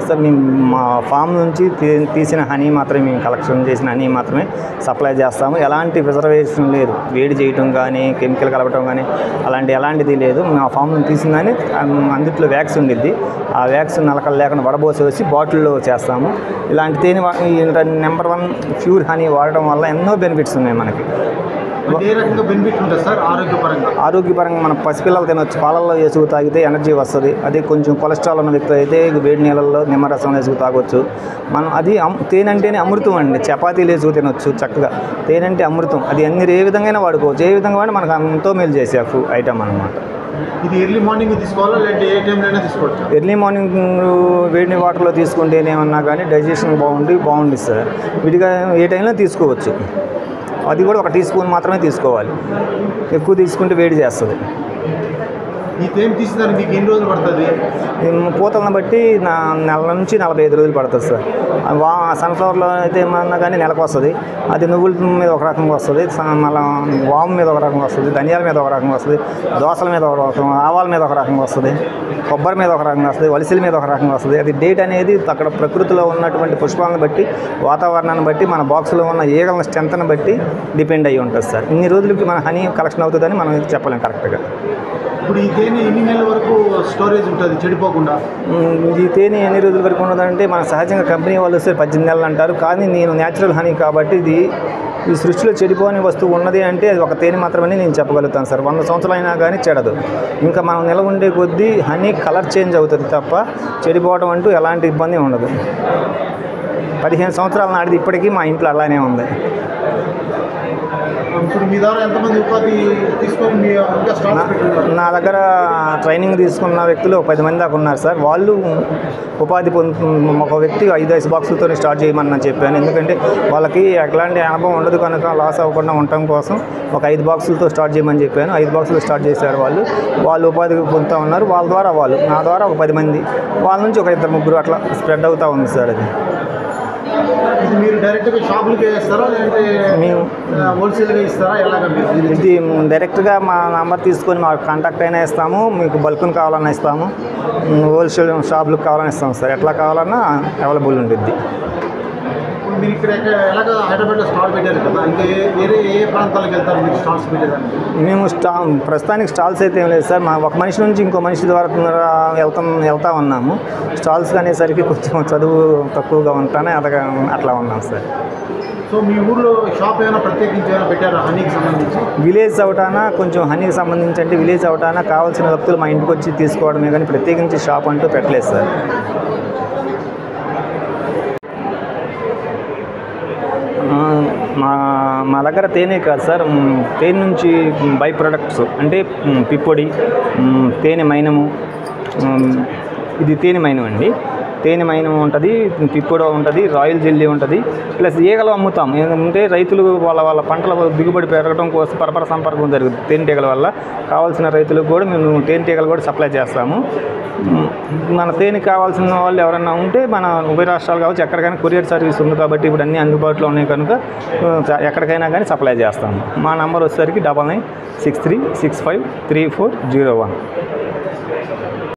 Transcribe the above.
Sir. మేము మా form నుంచి తీసిన హనీ మాత్రమే, మేము కలెక్షన్ చేసిన హనీ మాత్రమే సప్లై చేస్తాము. ఎలాంటి ప్రిజర్వేషన్ లేదు, వేడి చేయటం కానీ కెమికల్ కలపటం కానీ ఎలాంటిది లేదు. మా ఫామ్ నుంచి తీసిన కానీ అందుట్లో వ్యాక్స్ ఉండిద్ది. ఆ వ్యాక్స్ నలకలు లేకుండా వడబోసి బాటిల్లో చేస్తాము. ఇలాంటి తేనె నెంబర్ 1 ప్యూర్ హనీ వాడటం వల్ల ఎన్నో బెనిఫిట్స్ ఉన్నాయి మనకి. ఆరోగ్యపరంగా మన పసిపిల్లలు తినొచ్చు. పాలల్లో వేసుకు తాగితే ఎనర్జీ వస్తుంది. అదే కొంచెం కొలెస్ట్రాల్ ఉన్న వ్యక్తులు అయితే వేడి నీళ్ళల్లో నిమ్మరసం వేసుకు తాగొచ్చు. మనం అది తేనె అంటేనే అమృతం అండి. చపాతీలు వేసుకు తినొచ్చు చక్కగా. తేనె అంటే అమృతం. అది ఏ విధంగా వాడుకోవచ్చు. ఏ విధంగా వాడి మనకు ఎంతో మేలు చేసే ఐటమ్ అన్నమాట. ఇది ఎర్లీ మార్నింగ్ తీసుకోవాలా లేదంటే ఏ టైంలో తీసుకోవచ్చు? ఎర్లీ మార్నింగ్ వేడి వాటర్లో తీసుకుంటే ఏమన్నా కానీ డైజెషన్ బాగుంది సార్. విడిగా ఏ టైంలో తీసుకోవచ్చు. అది కూడా 1 టీ స్పూన్ మాత్రమే తీసుకోవాలి. ఎక్కువ తీసుకుంటే వేడి చేస్తుంది. ఈ తేనె తీసేదానికి మీకు ఎన్ని రోజులు పడుతుంది? పూతలను బట్టి నెల నుంచి 45 రోజులు పడుతుంది సార్. సన్ఫ్లవర్లో అయితే ఏమన్నా కానీ నెలకు వస్తుంది. అది నువ్వుల మీద ఒక రకంగా వస్తుంది, మళ్ళీ వాము మీద ఒక రకంగా వస్తుంది, ధనియాల మీద ఒక రకంగా వస్తుంది, దోసల మీద ఒక రకం, ఆవాల మీద ఒక రకంగా వస్తుంది, కొబ్బరి మీద ఒక రకంగా వస్తుంది, వలసల మీద ఒక రకంగా వస్తుంది. అది డేట్ అనేది అక్కడ ప్రకృతిలో ఉన్నటువంటి పుష్పాలను బట్టి, వాతావరణాన్ని బట్టి, మన బాక్స్లో ఉన్న ఈగల స్ట్రెంత్ని బట్టి డిపెండ్ అయ్యి ఉంటుంది సార్. ఇన్ని రోజులకి మన హనీ కలెక్షన్ అవుతుందని మనం చెప్పలేం కరెక్ట్గా. ఇప్పుడు ఈ తేనె ఎన్ని నెలల వరకు స్టోరేజ్ ఉంటుంది చెడిపోకుండా? ఈ తేనె ఎన్ని రోజుల వరకు ఉన్నదంటే మన సహజంగా కంపెనీ వాళ్ళు వస్తే 18 నెలలు అంటారు. కానీ నేను న్యాచురల్ హనీ కాబట్టి ఈ సృష్టిలో చెడిపోని వస్తువు ఉన్నది అంటే అది ఒక తేనె మాత్రమే నేను చెప్పగలుగుతాను సార్. 100 సంవత్సరాలు అయినా కానీ చెడదు. ఇంకా మనం నిలవ ఉండే కొద్దీ హనీ కలర్ చేంజ్ అవుతుంది తప్ప చెడిపోవడం అంటూ ఎలాంటి ఇబ్బంది ఉండదు. 15 సంవత్సరాల నాటిది ఇప్పటికీ మా ఇంట్లో అలానే ఉంది. ఇప్పుడు మీ ద్వారా ఎంతమంది ఉపాధి తీసుకొని నా దగ్గర ట్రైనింగ్ తీసుకున్న వ్యక్తులు 10 మంది దాకా ఉన్నారు సార్. వాళ్ళు ఉపాధి ఒక వ్యక్తి 5 బాక్సులతో స్టార్ట్ చేయమని చెప్పాను. ఎందుకంటే వాళ్ళకి ఎలాంటి అనుభవం ఉండదు కనుక లాస్ అవ్వకుండా ఉండటం కోసం ఒక 5 బాక్సులతో స్టార్ట్ చేయమని చెప్పాను. 5 బాక్సులు స్టార్ట్ చేశారు వాళ్ళు ఉపాధి పొందుతూ ఉన్నారు. వాళ్ళ ద్వారా నా ద్వారా ఒక 10 మంది, వాళ్ళ నుంచి ఒక 2-3 అట్లా స్ప్రెడ్ అవుతూ ఉంది సార్. అది ఇది మీరు డైరెక్ట్గా షాపులకే ఇస్తారా లేదంటే మేము హోల్సేల్గా ఇస్తారా? ఎలాగ ఇది డైరెక్ట్గా మా నెంబర్ తీసుకొని మాకు కాంటాక్ట్ అయినా ఇస్తాము, మీకు బల్క్ను కావాలన్నా ఇస్తాము, హోల్సేల్ షాపులకు కావాలని ఇస్తాము సార్. ఎట్లా కావాలన్నా అవైలబుల్ ఉంటుంది. మీరు ఇక్కడ ఎలాగ హైదరాబాద్లో స్టాల్ పెట్టారు కదా, ఇంకా వేరే ఏ ప్రాంతాలకు వెళ్తారు మీరు స్టాల్స్ పెట్టేదానికి? మేము ప్రస్తుతానికి స్టాల్స్ అయితే ఏం లేదు సార్. ఒక మనిషి నుంచి ఇంకో మనిషి ద్వారా వెళ్తా ఉన్నాము. స్టాల్స్ అనేసరికి కొంచెం చదువు తక్కువగా ఉంటానే అట్లా ఉన్నాం సార్. సో మీ ఊళ్ళో షాప్ ఏమైనా ప్రత్యేకించి ఏమైనా పెట్టారా హనీకి సంబంధించి? విలేజ్ అవుటానా కొంచెం హనీకి సంబంధించి అంటే విలేజ్ అవుటానా కావాల్సిన వ్యక్తులు మా ఇంటికి వచ్చి తీసుకోవడమే కానీ ప్రత్యేకించి షాప్ అంటూ పెట్టలేదు సార్. మా దగ్గర తేనె కాదు సార్, తేనె నుంచి బై ప్రొడక్ట్స్ అంటే పిప్పొడి, తేనె మైనము, ఇది తేనె మైనం అండి. తేనె మైనం ఉంటుంది, పిప్పొడి ఉంటుంది, రాయల్ జెల్లీ ఉంటుంది, ప్లస్ ఈగలు అమ్ముతాం. ఎందుకంటే రైతులు వాళ్ళ పంటల దిగుబడి పెరగడం కోసం పరపర సంపర్కం జరుగుతుంది తేనెటీగల వల్ల. కావాల్సిన రైతులకు కూడా మేము తేనెటీగలు కూడా సప్లై చేస్తాము. మన తేనె కావాల్సిన వాళ్ళు ఎవరైనా ఉంటే మన ఉభయ రాష్ట్రాలు కావచ్చు ఎక్కడికైనా కొరియర్ సర్వీస్ ఉంది కాబట్టి ఇప్పుడు అన్నీ అందుబాటులో ఉన్నాయి కనుక ఎక్కడికైనా కానీ సప్లై చేస్తాము. మా నంబర్ వచ్చేసరికి 9963653401.